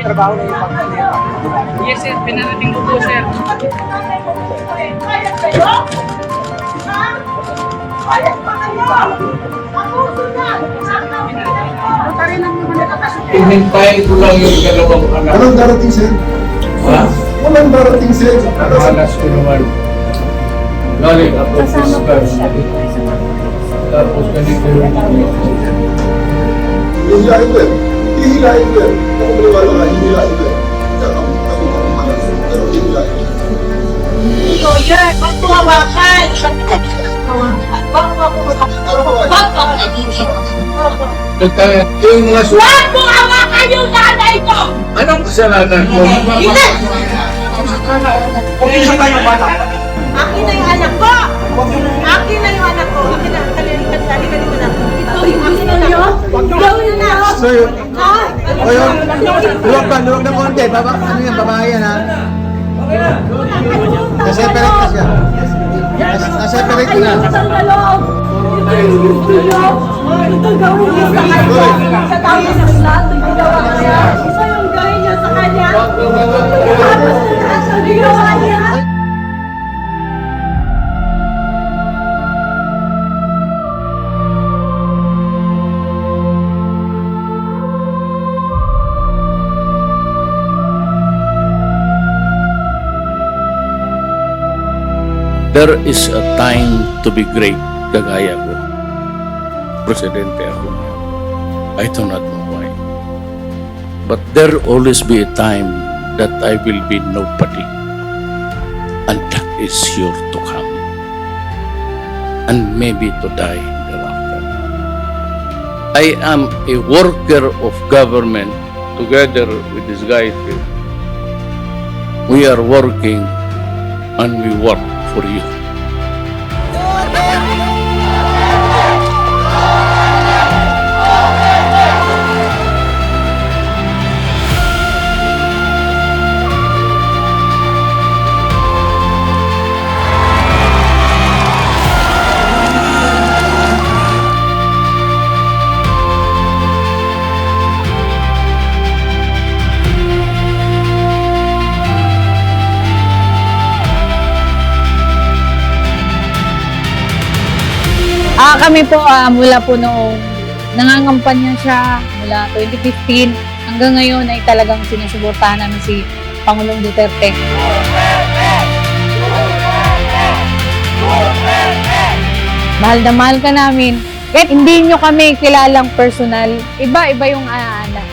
Trabaho na yung Yes, sir. Pinarating ko po, sir. Kaya kayo? Ha? Kaya pa kayo? Abuso na! Hihintayin ko lang yung dalawang anak. Walang darating, sir. Ha? Walang darating, sir. Malas ko naman. Galing ako fiscal. Tapos ganito yung Hihilain ko yan. Hihilain ko yan. Ako maniwala ka, hihilain ko yan. Kaya ako malas. Pero hihilain ko yan. Ikaw yan! Ba't mo hawakan? Ba't mo yung mga Ba't mo hawakan yung nanay ko? Anong kasalanan ko? Hindi! Huwag isa tayo bata. Akin na yung anak ko! Akin na yung anak ko! Akin na! Kalikan mo na! Ito yung akin na na! Gawin na na! Sir, Ha? luwag ng konti. Ano yan, babae yan, ha? Naseparate na siya. Naseparate ko na. Ito gawin niya sa kanya. Sa tao ng lahat ng ginawa niya. Ito yung gawin niya sa kanya. Tapos sa ginawa niya. There is a time to be great, kagaya ko. Presidente ako ngayon. I do not know why. But there always be a time that I will be nobody. And that is sure to come. And maybe to die thereafter. I am a worker of government together with this guy here. We are working and we work for you. Kami po mula po noong nangangampanya siya mula 2015 hanggang ngayon ay talagang sinusuportahan namin si Pangulong Duterte. Mahal na mahal ka namin. Kahit hindi nyo kami kilalang personal, iba-iba yung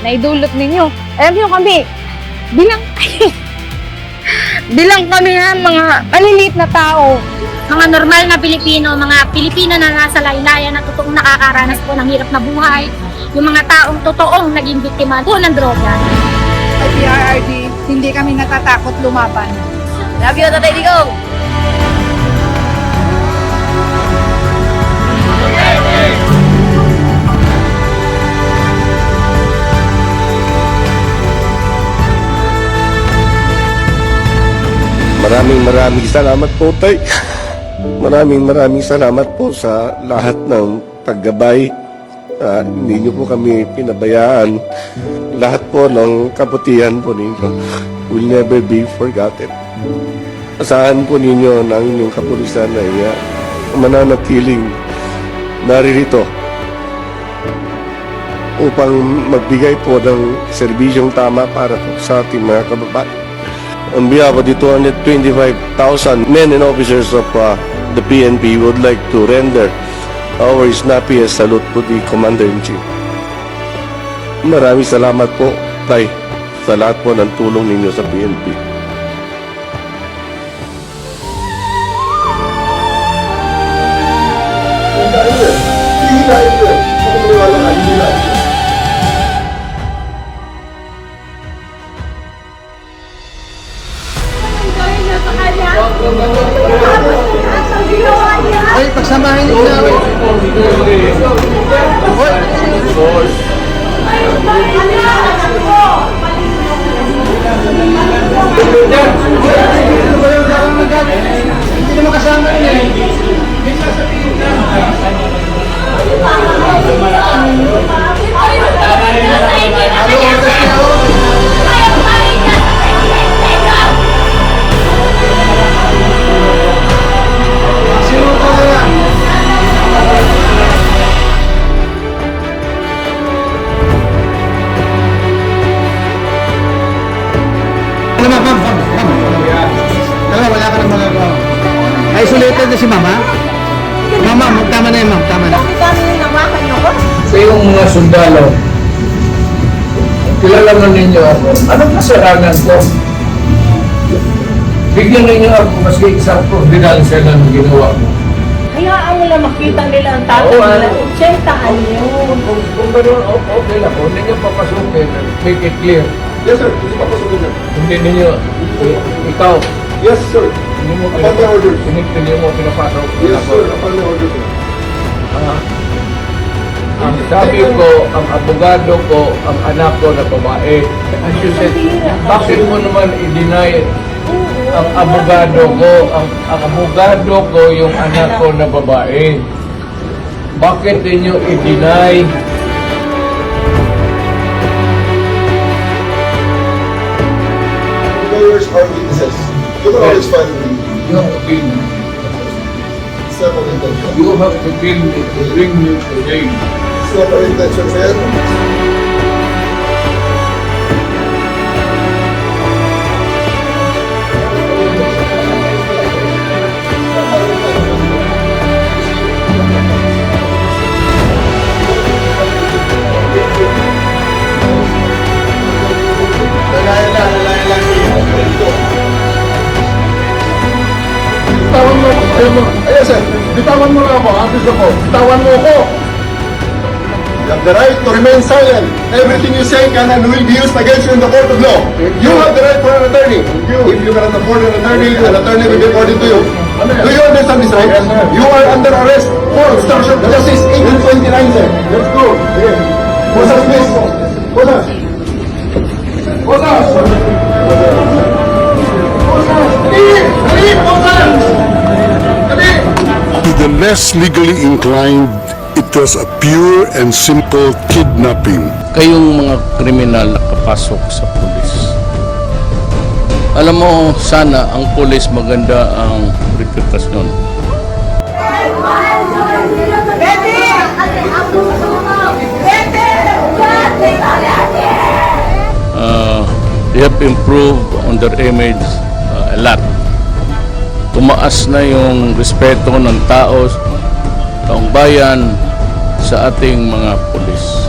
naidulot ninyo. Alam nyo kami, bilang kami mga maliliit na tao, mga normal na Pilipino, mga Pilipino na nasa laylayan na totoong nakakaranas po ng hirap na buhay, yung mga taong totoong naging biktima po ng droga. Sa PRRD, hindi kami natatakot lumaban. love you, Tatay Digong! Maraming salamat po, Tay. Maraming salamat po sa lahat ng paggabay. Hindi niyo po kami pinabayaan. Lahat po ng kabutihan po ninyo will never be forgotten. Asahan po ninyo na ang inyong kapulisan ay mananatiling naririto upang magbigay po ng serbisyong tama para po sa ating mga kababayan. On behalf of the 225,000 men and officers of the PNP, we would like to render our snappiest salute to the Commander-in-Chief. Maraming salamat po, Tay, sa lahat po ng tulong ninyo sa PNP. Hihilain ko yan. Ako maniwala ka, hihilain ko yan. Ay, pagsamahin niyo na. Hindi naman kasama niya. Kayong mga sundalo, kilala man ninyo ako. Anong kasalanan ko? Bigyan ninyo ako maski isang providansya na ginawa ko. Hayaan mo lang makita nila ang tatay Oo, nila. ano? 80 anyo. Kung gano'n, okay lang. Kung hindi nyo papasukin, make it clear. Yes, sir. Hindi papasukin na. Hindi ninyo, ikaw, Yes, sir. hindi mo Upon the orders. hindi mo pinapasok. Yes, sir. Upon the orders, sir. Ang sabi ko, ang abogado ko, ang anak ko na babae. As you said, bakit mo naman i-deny ang abogado ko, ang abogado ko yung anak ko na babae? Bakit ninyo i-deny? Lawyers are witnesses. You can always find me. You have to kill me. It's not our intention. You have to kill me to bring me to jail. It's not our intention, sir. Bitawan mo ako. Ayan, sir. Bitawan mo na ako. Atis ako. Bitawan mo ako. You have the right to remain silent. Everything you say can and will be used against you in the court of law. You have the right for an attorney. If you cannot afford an attorney will be according to you. Do you understand this right? Yes, sir. You are under arrest for obstruction of justice 1829, sir. Let's go. Okay. Posas, please. Posas. Posas. To the less legally inclined, it was a pure and simple kidnapping. Kayong mga kriminal nakapasok sa pulis. Alam mo, sana ang pulis maganda ang reputasyon. They have improved on their image a lot. Tumaas na yung respeto ng taong bayan sa ating mga pulis.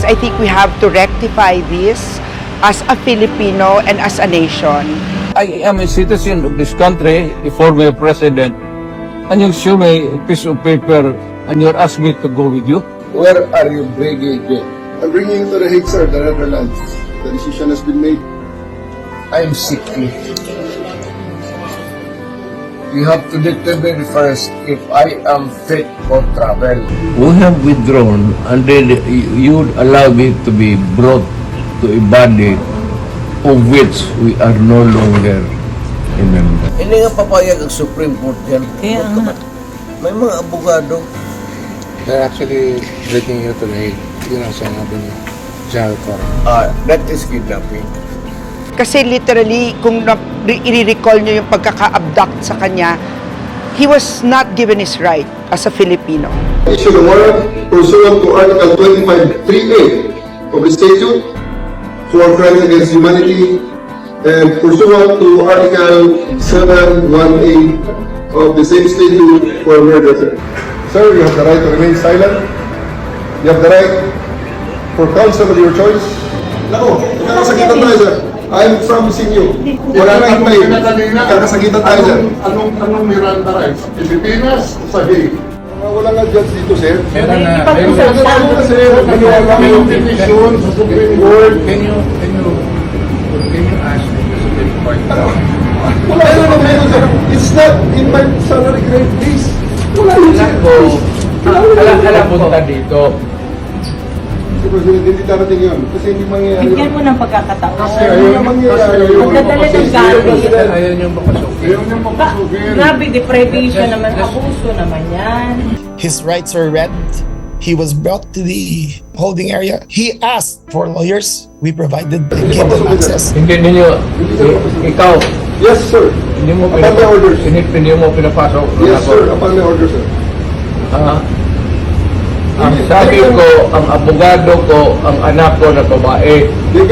I think we have to rectify this as a Filipino and as a nation. I am a citizen of this country, a former president, and you show me a piece of paper and you ask me to go with you. Where are you bringing it? I'm bringing it to the Hague, sir, the Netherlands. The decision has been made. I am sick. You have to determine first if I am fit for travel. We have withdrawn and then you would allow me to be brought to a body of which we are no longer a member. Hindi nga papayag ang Supreme Court yan. Kaya nga. May mga abogado. They're actually breaking you to the Hague. Yun ang sinabi niya. General Cora. That is kidnapping. Kasi literally, kung i-recall nyo yung pagkaka-abduct sa kanya, he was not given his right as a Filipino. Issue the warrant pursuant to Article 25(3)(a) of the statute for crimes against humanity and pursuant to Article 7(1)(a) of the same statute for murder. Sir, you have the right to remain silent. You have the right for counsel of your choice. Nako, kakasakitan tayo, sir. I'm promising you. Wala na hintay. Kakasakitan tayo, sir. Anong Miranda rights? Pilipinas o sa Hague? Wala nga judge dito, sir. Meron na. May decision sa Supreme Court. Can you ask me to Supreme Court? Wala na, sir. It's not in my salary grade list. Wala yun, sir. Alam punta dito. Mr. President, hindi darating yun. Kasi hindi mangyayari Bigyan mo ng pagkakataon. Kasi ayaw na mangyayari yun. Magdadala ng galing. Ayaw niyong makasukin. Ayaw niya mapasugin. Grabe, deprivation naman. Abuso naman yan. His rights were read. He was brought to the holding area. He asked for lawyers. We provided and gave them access. Hindi ninyo, ikaw, Yes, sir. hindi mo Upon the orders. hindi mo pinapasok. Yes, sir. Upon the order, sir. Ang sabi ko, ang abogado ko, ang anak ko na babae, They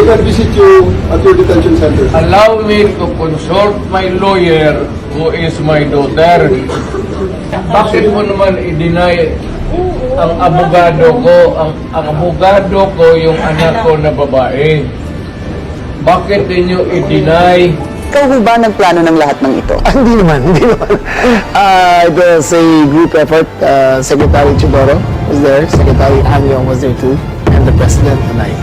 can visit you at your detention center. allow me to consult my lawyer who is my daughter. Bakit mo naman i-deny ang abogado ko, ang abogado ko yung anak ko na babae? Bakit ninyo i-deny? Ikaw ho ba nagplano ng lahat ng ito? Hindi naman. It was a group effort. Secretary Chiboro was there. Secretary Amiong was there too. And the President and I.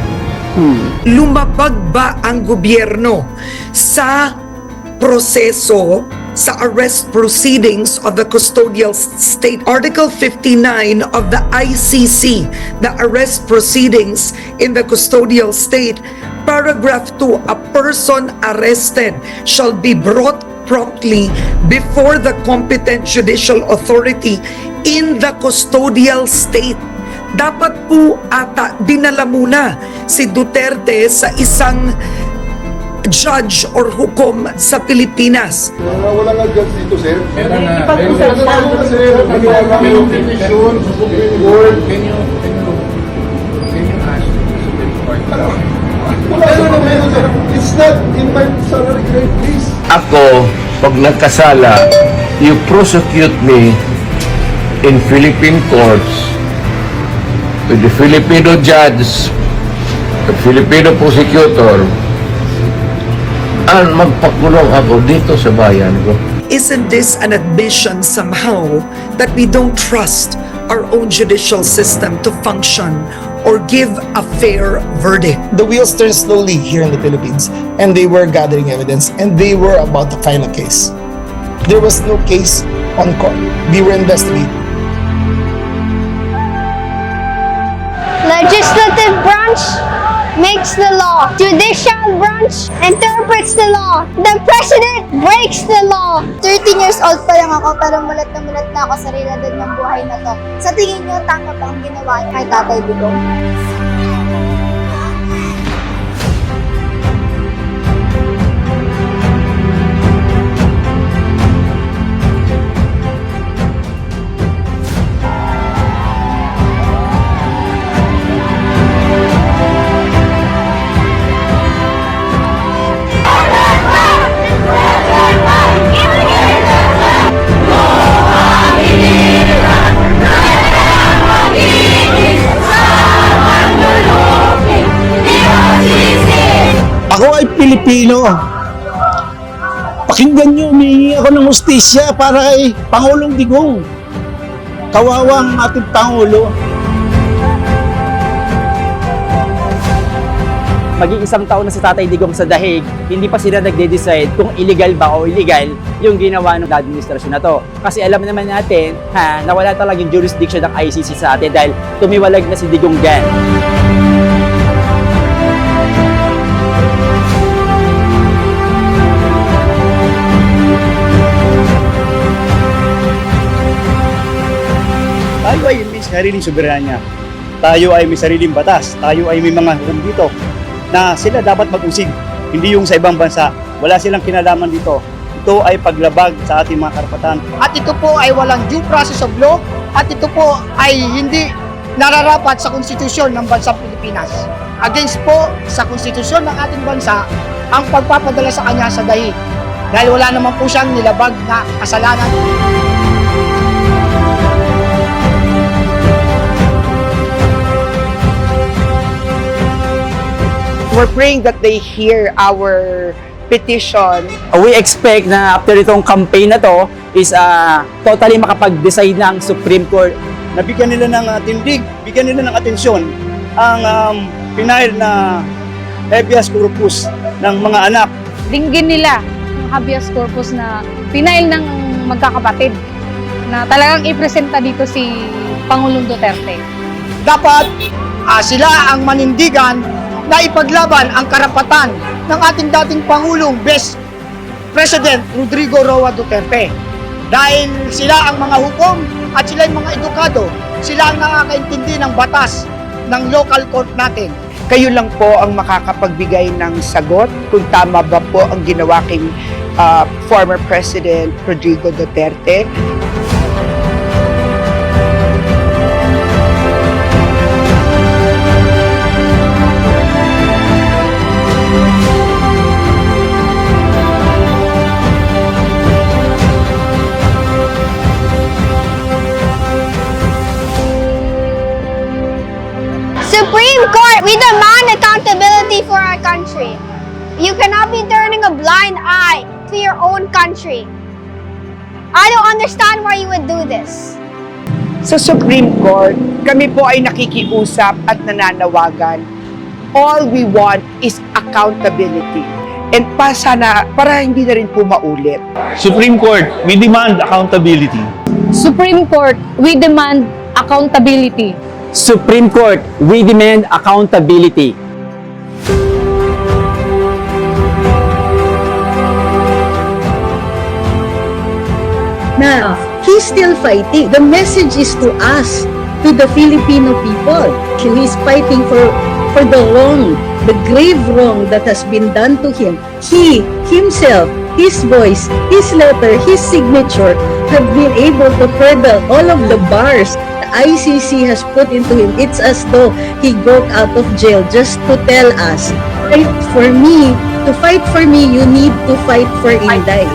Lumabag ba ang gobyerno sa proseso sa arrest proceedings of the custodial state? Article 59 of the ICC, the arrest proceedings in the custodial state, paragraph 2, a person arrested shall be brought promptly before the competent judicial authority in the custodial state. Dapat po ata dinala muna si Duterte sa isang judge or hukom sa Pilipinas. Wala nga judge dito, sir. Meron na. Ano na, sir? Maniwala yung petition sa Supreme Court. Can you ask the Supreme Court? Wala na meron, sir. It's not in my salary grade, please. Ako, pag nagkasala, you prosecute me in Philippine courts with the Filipino judge, the Filipino prosecutor, at magpakulong ako dito sa bayan ko. Isn't this an admission somehow that we don't trust our own judicial system to function or give a fair verdict? The wheels turned slowly here in the Philippines, and they were gathering evidence, and they were about to file a case. There was no case on court. We were investigating. Legislative branch makes the law. Judicial branch interprets the law. The president breaks the law. 13 years old pa lang ako pero mulat na ako sa realidad ng buhay na to. Sa tingin niyo, tama ba ang ginawa niya kay Tatay Digong? Ako ay Pilipino. Pakinggan niyo, humingi ako ng hustisya para kay Pangulong Digong. Kawawang ating Pangulo. Maging isang taon na si Tatay Digong sa dahig, hindi pa sila nagde-decide kung illegal ba o illegal yung ginawa ng administrasyon na to. Kasi alam naman natin na wala talaga yung jurisdiction ng ICC sa atin dahil tumiwalag na si Digong Gan. Tayo ay may sariling soberanya. Tayo ay may sariling batas. Tayo ay may mga hukom dito na sila dapat mag-usig. Hindi yung sa ibang bansa. Wala silang kinalaman dito. Ito ay paglabag sa ating mga karapatan. At ito po ay walang due process of law at ito po ay hindi nararapat sa konstitusyon ng bansang Pilipinas. Against po sa konstitusyon ng ating bansa ang pagpapadala sa kanya sa dahig. Dahil wala naman po siyang nilabag na kasalanan. We're praying that they hear our petition. We expect na after itong campaign na to is totally makapag-decide ng Supreme Court. Nabigyan nila ng tindig, bigyan nila ng atensyon ang pinail na habeas corpus ng mga anak. Dinggin nila ang habeas corpus na pinail ng magkakapatid. na talagang ipresenta dito si Pangulong Duterte. Dapat sila ang manindigan na ipaglaban ang karapatan ng ating dating Pangulong Best President Rodrigo Roa Duterte. Dahil sila ang mga hukom at sila ang mga edukado, sila ang nakakaintindi ng batas ng local court natin. Kayo lang po ang makakapagbigay ng sagot kung tama ba po ang ginawa kay former President Rodrigo Duterte. Supreme Court, we demand accountability for our country. You cannot be turning a blind eye to your own country. I don't understand why you would do this. Sa Supreme Court, kami po ay nakikiusap at nananawagan. All we want is accountability. And sana, para hindi na rin po maulit. Supreme Court, we demand accountability. Supreme Court, we demand accountability. Supreme Court, we demand accountability. Na he's still fighting. The message is to us, to the Filipino people. He's fighting for the wrong, the grave wrong that has been done to him. He, himself, his voice, his letter, his signature have been able to peddle all of the bars the ICC has put into him. It's as though he got out of jail just to tell us, fight for me. To fight for me, you need to fight for Inday.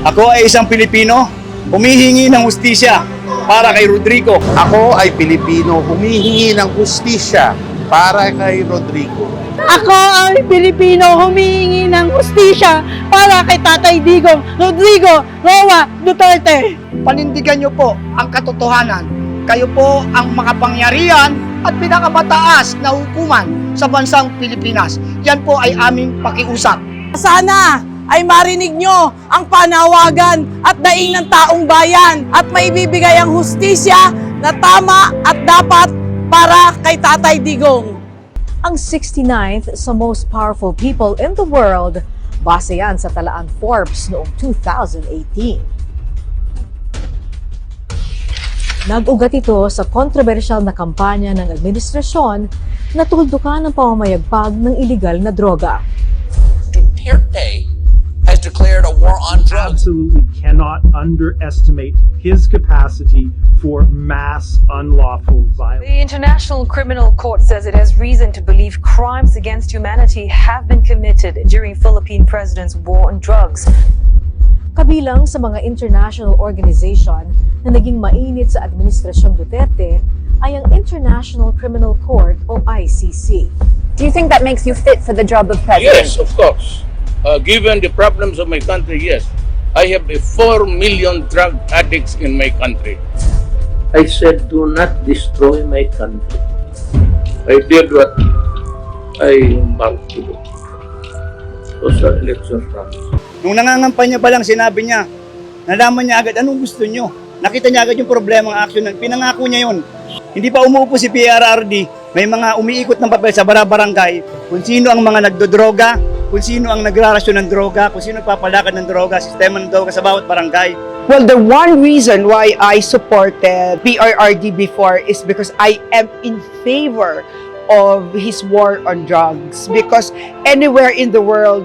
Ako ay isang Pilipino, humihingi ng hustisya para kay Rodrigo. Ako ay Pilipino, humihingi ng hustisya para kay Rodrigo. Ako ay Pilipino, humihingi ng hustisya para kay Tatay Digong Rodrigo Roa Duterte. Panindigan niyo po ang katotohanan. Kayo po ang makapangyarihan at pinakamataas na hukuman sa bansang Pilipinas. Yan po ay aming pakiusap. Sana ay marinig nyo ang panawagan at daing ng taong bayan at maibibigay ang hustisya na tama at dapat para kay Tatay Digong. Ang 69th sa most powerful people in the world, base yan sa talaan Forbes noong 2018. Nag-ugat ito sa kontrobersyal na kampanya ng administrasyon na tuldukan ang pamamayagpag ng iligal na droga. Duterte has declared a war on drugs. Absolutely cannot underestimate his capacity for mass unlawful violence. The International Criminal Court says it has reason to believe crimes against humanity have been committed during Philippine President's war on drugs. Kabilang sa mga international organization na naging mainit sa Administrasyon Duterte ay ang International Criminal Court o ICC. Do you think that makes you fit for the job of president? Yes, of course. Given the problems of my country, yes. I have 4 million drug addicts in my country. I said, do not destroy my country. I did what I meant to do. It was an election promise. Nung nangangampanya pa lang, sinabi niya, nalaman niya agad anong gusto niyo. Nakita niya agad yung problema ng action. Pinangako niya yun. Hindi pa umuupo si PRRD, may mga umiikot ng papel sa barangay kung sino ang mga nagdodroga, kung sino ang nagrarasyon ng droga, kung sino nagpapalakad ng droga, sistema ng droga sa bawat barangay. Well, the one reason why I supported PRRD before is because I am in favor of his war on drugs. Because anywhere in the world,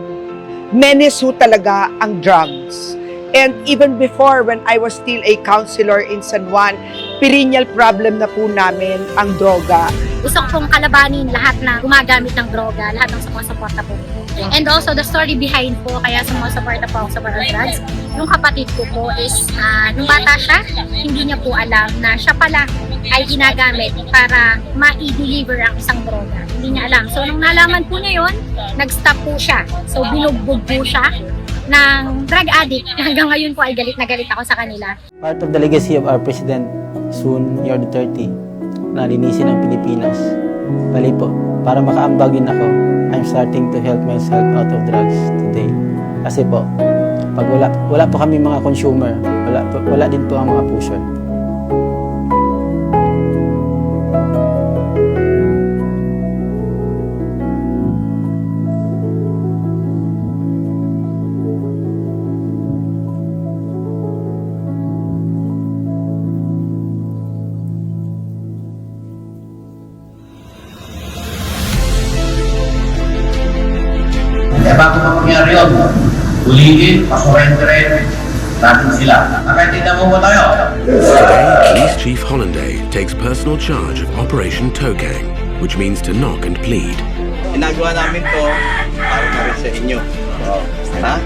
menace ho talaga ang drugs. And even before, when I was still a counselor in San Juan, perennial problem na po namin ang droga. Gusto kong kalabanin lahat na gumagamit ng droga, lahat ng sumusuporta po. And also, the story behind po, kaya sumusuporta po ako sa war on drugs, yung kapatid ko po is, nung bata siya, hindi niya po alam na siya pala ay ginagamit para ma-deliver ang isang droga. Hindi niya alam. So, nung nalaman po niya yun, nag-stop po siya. So, binugbog po siya ng drug addict. Hanggang ngayon po ay galit na galit ako sa kanila. Part of the legacy of our President, soon Mayor Duterte, na linisin ang Pilipinas. Bali po, para makaambag din ako, I'm starting to help myself out of drugs today. Kasi po, pag wala po kami mga consumer, Wala din po ang mga puso. Kaya bago pa mangyari yun, ulitin, pasurrenderin natin sila. Nakaintindihan mo ba tayo? Police Chief Hollanday takes personal charge of Operation Tokang, which means to knock and plead. Ginagawa namin to para na rin sa inyo. Ha?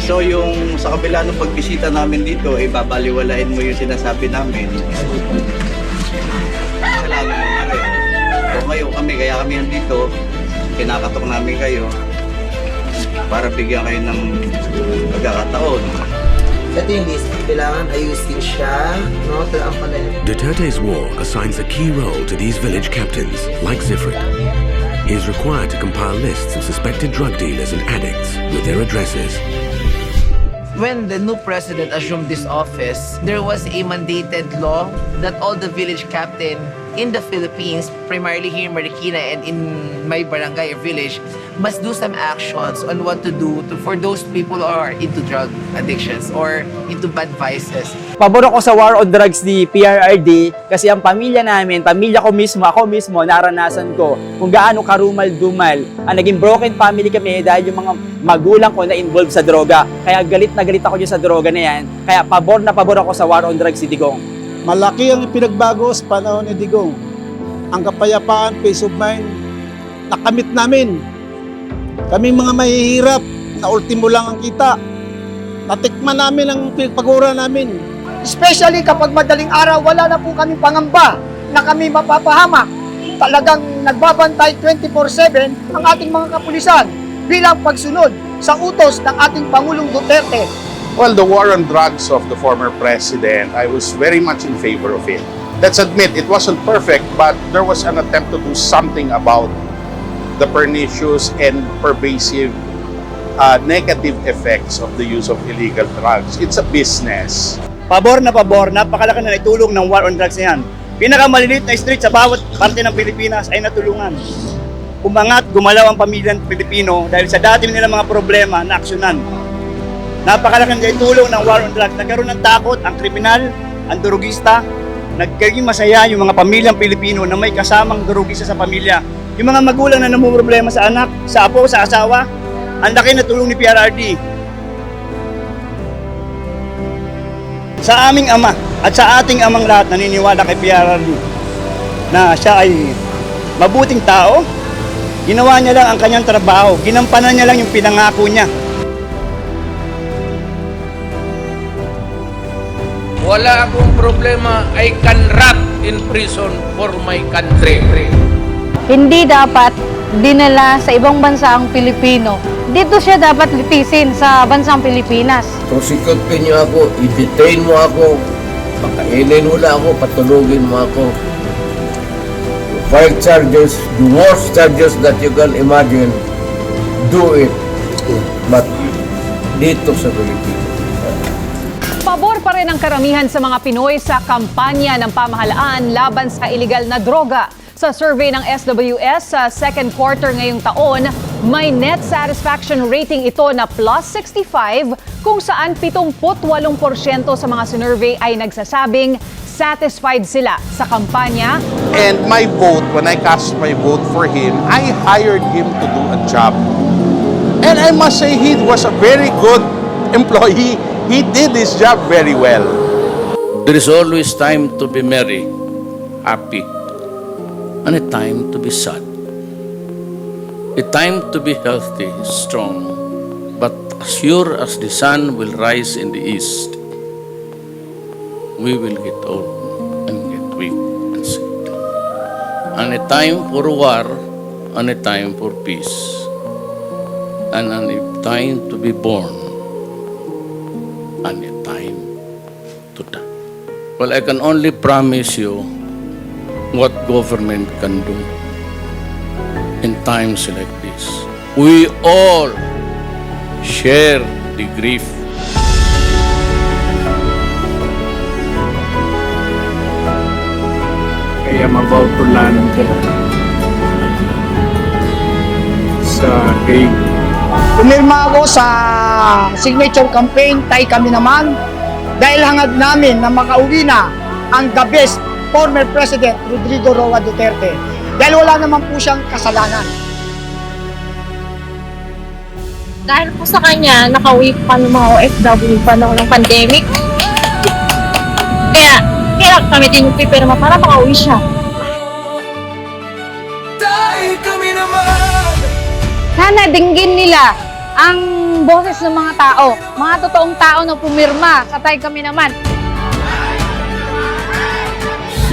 So yung sa kabila ng pagbisita namin dito, babaliwalain mo yung sinasabi namin. Kailangan mo na rin. So ngayon kami, kaya kami nandito, kinakatok namin kayo para bigyan kayo ng pagkakataon. Ito yung list, kailangan ayusin siya, no? Duterte's war assigns a key role to these village captains, like Zifrid. He is required to compile lists of suspected drug dealers and addicts with their addresses. When the new president assumed this office, there was a mandated law that all the village captain in the Philippines, primarily here in Marikina and in my barangay or village, must do some actions on what to do for those people who are into drug addictions or into bad vices. Pabor ako sa war on drugs ni PRRD kasi ang pamilya namin, pamilya ko mismo, ako mismo, naranasan ko kung gaano karumal-dumal ang naging broken family kami dahil yung mga magulang ko na involved sa droga. Kaya galit na galit ako dyan sa droga na yan. Kaya pabor na pabor ako sa war on drugs ni Digong. Malaki ang pinagbago sa panahon ni Digong. Ang kapayapaan, peace of mind, nakamit namin. Kaming mga mahihirap, na ultimo lang ang kita. Natikman namin ang pagpagura namin. Especially kapag madaling araw, wala na po kami pangamba na kami mapapahamak. Talagang nagbabantay 24/7 ang ating mga kapulisan bilang pagsunod sa utos ng ating Pangulong Duterte. Well, the war on drugs of the former president, I was very much in favor of it. Let's admit, it wasn't perfect, but there was an attempt to do something about the pernicious and pervasive negative effects of the use of illegal drugs. It's a business. Pabor, napakalaki na itulong ng war on drugs na yan. Pinakamaliliit na street sa bawat parte ng Pilipinas ay natulungan. Umangat, gumalaw ang pamilyang Pilipino dahil sa dati nilang mga problema na aksyonan. Napakalaki na itulong ng war on drugs. Nagkaroon ng takot ang kriminal, ang drogista. Nagiging masaya yung mga pamilyang Pilipino na may kasamang drogista sa pamilya. Yung mga magulang na namumroblema sa anak, sa apo, sa asawa, ang laki na tulong ni PRRD. Sa aming ama at sa ating amang lahat naniniwala kay PRRD na siya ay mabuting tao. Ginawa niya lang ang kanyang trabaho. Ginampanan niya lang yung pinangako niya. Wala akong problema. I can rot in prison for my country. Hindi dapat dinala sa ibang bansa ang Pilipino. Dito siya dapat litisin sa bansang Pilipinas. Prosecute niyo ako, i-detain mo ako, pakainin mo na ako, patulugin mo ako. Five charges, the worst charges that you can imagine, do it. But dito sa Pilipinas. Pabor pa rin ang karamihan sa mga Pinoy sa kampanya ng pamahalaan laban sa iligal na droga. Sa survey ng SWS sa second quarter ngayong taon, may net satisfaction rating ito na plus 65 kung saan 78% sa mga sinurvey ay nagsasabing satisfied sila sa kampanya. And my vote, when I cast my vote for him, I hired him to do a job. And I must say, he was a very good employee. He did his job very well. There is always time to be merry, happy, and a time to be sad. A time to be healthy, strong, but as sure as the sun will rise in the east, we will get old and get weak and sick. And a time for war, and a time for peace, and a time to be born, and a time to die. Well, I can only promise you what government can do in times like this. We all share the grief about to land sa Hague. Pumirma ako sa signature campaign, Tay Kami Naman, dahil hangad namin na makauwi na ang the best former President Rodrigo Roa Duterte. Dahil wala naman po siyang kasalanan. Dahil po sa kanya, nakauwi pa ng mga OFW pa ng pandemic. Kaya kami din pipirma para makauwi siya. Sana dinggin nila ang boses ng mga tao, mga totoong tao na pumirma sa Tay Kami Naman.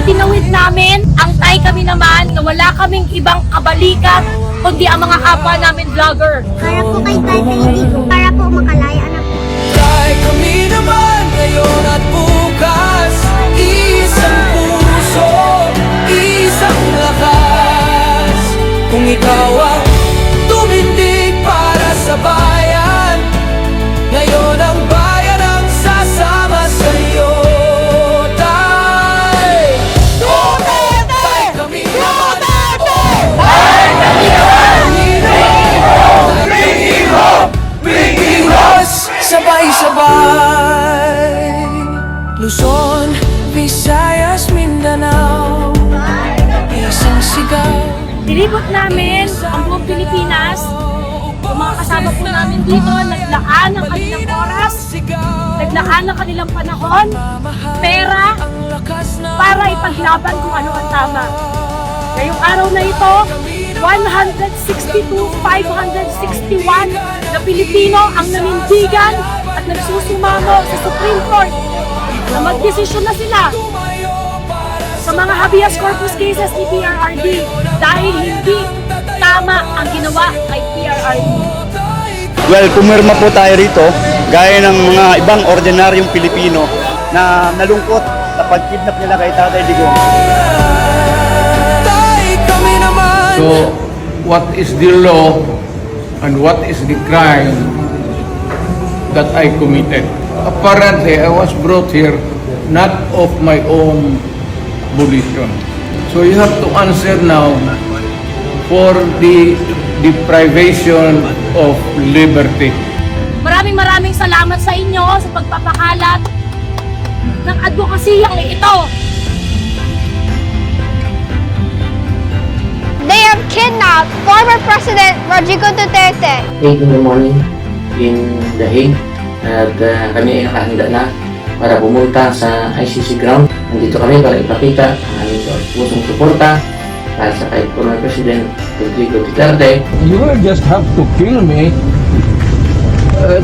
Tinawid namin ang Tay Kami Naman na wala kaming ibang kabalikat kundi ang mga kapwa namin vlogger. Para po kay Tatay Digong, para po makalaya na po. Tay Kami Naman ngayon at bukas, isang puso, isang lakas. Kung ikaw ang tumindig para sa bayan, ngayon ang bayan ang sasama sa iyo. Tay Kami Naman, Tay Kami Naman, bringing hope, bringing us sabay-sabay. Luzon, Visayas, Mindanao, isang sigaw. Nilibot namin ang buong Pilipinas. Yung mga kasama po namin dito, naglaan ng kanilang oras, naglaan ng kanilang panahon, pera, para ipaglaban kung ano ang tama. Ngayong araw na ito, 162,561 na Pilipino ang nanindigan at nagsusumamo sa Supreme Court na magdesisyon na sila sa mga habeas corpus cases ni PRRD dahil hindi tama ang ginawa kay PRRD. Well, pumirma po tayo rito, gaya ng mga ibang ordinaryong Pilipino na nalungkot sa pag-kidnap nila kay Tatay Digong. So, what is the law and what is the crime that I committed? Apparently, I was brought here not of my own volition. So you have to answer now for the deprivation of liberty. Maraming salamat sa inyo sa pagpapakalat ng advokasiyang ito. They have kidnapped former President Rodrigo Duterte. 8 in the morning in The Hague at kami ay nakahanda na para pumunta sa ICC ground. Nandito kami para ipakita ang aming pusong suporta para sa kay former President Rodrigo Duterte. You will just have to kill me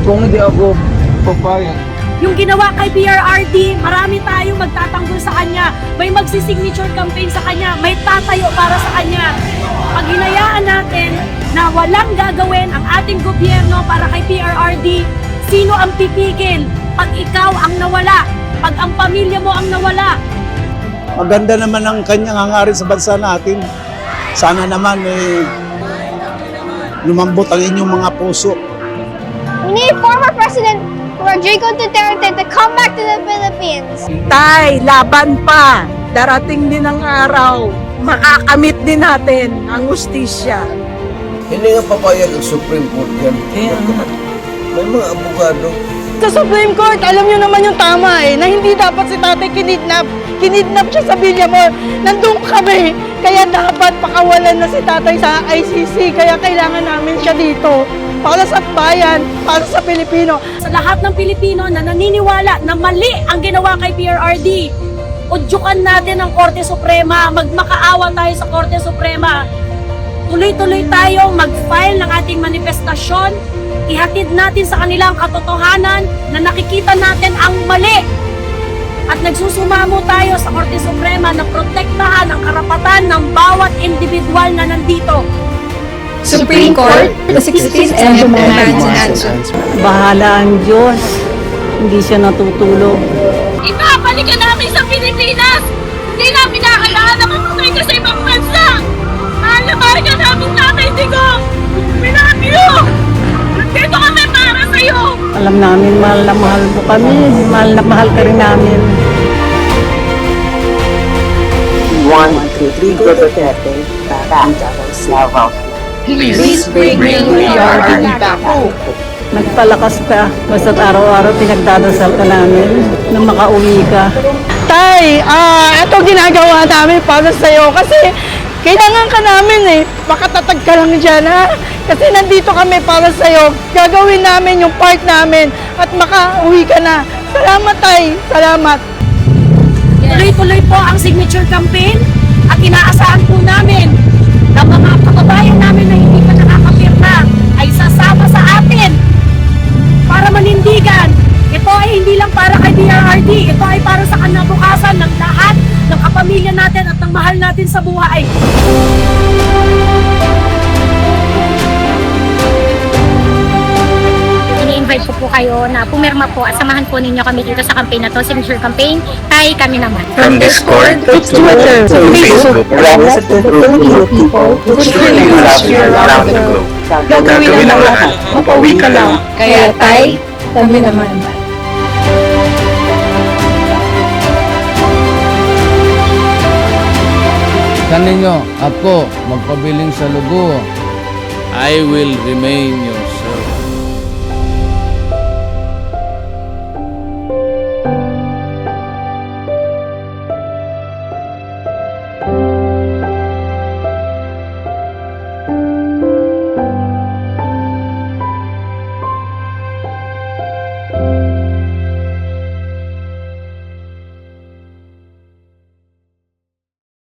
kung hindi ako papayag. Yung ginawa kay PRRD, marami tayong magtatanggol sa kanya. May magsisignature campaign sa kanya. May tatayo para sa kanya. Pag hinayaan natin na walang gagawin ang ating gobyerno para kay PRRD, sino ang pipigil? Pag ikaw ang nawala, pag ang pamilya mo ang nawala. Maganda naman ang kanyang hangarin sa bansa natin. Sana naman lumambot ang inyong mga puso. We need former President Rodrigo Duterte to come back to the Philippines. Tay, laban pa. Darating din ang araw. Makakamit din natin ang hustisya. Hindi nga papayag ang Supreme Court yan. May mga abogado. Sa Supreme Court, alam nyo naman yung tama na hindi dapat si tatay kinidnap. Kinidnap siya sa Villamor. Nandun kami. Kaya dapat pakawalan na si tatay sa ICC. Kaya kailangan namin siya dito. Para sa bayan, para sa Pilipino. Sa lahat ng Pilipino na naniniwala na mali ang ginawa kay PRRD, udyukan natin ang Korte Suprema, magmakaawa tayo sa Korte Suprema. Tuloy-tuloy tayo mag-file ng ating manifestasyon, ihatid natin sa kanilang katotohanan na nakikita natin ang mali. At nagsusumamo tayo sa Korte Suprema na protektahan ang karapatan ng bawat individual na nandito. Supreme Court, the 16th and the answer. Bahala ang Diyos. Hindi siya natutulog. Ibabalikan namin sa Pilipinas! Hindi namin nakakailangan na mamatay ka sa ibang bansa! Mahal na mahal ka namin, Tatay Digong! We love you! Nandito kami para sa'yo! Alam namin, mahal na mahal mo kami. Mahal na mahal ka rin namin. Please bring PRRD back home. Nagpalakas ka, basta't araw-araw pinagdadasal ka namin na makauwi ka. Tay, ito ginagawa namin para sa'yo kasi kailangan ka namin makatatag ka lang dyan ha. Kasi nandito kami para sa'yo. Gagawin namin yung part namin at makauwi ka na. Salamat tay, salamat. Tuloy-tuloy po ang signature campaign at inaasahan po namin na mga kababayan namin na hindi pa nakakapirma ay sasama sa atin para manindigan. Ito ay hindi lang para kay DRRD, ito ay para sa kinabukasan ng lahat ng kapamilya natin at ng mahal natin sa buhay. Ini-invite ko po kayo na pumirma po at samahan po ninyo kami dito sa campaign na to, signature campaign, kay kami naman. From Discord to Twitter to Facebook, awareness of the Filipino people who truly love you around the globe. Gagawin ang lahat, mapauwi ka lang. Kaya tay, kami naman. Kaninyo, ako, magpabiling sa lugo. I will remain your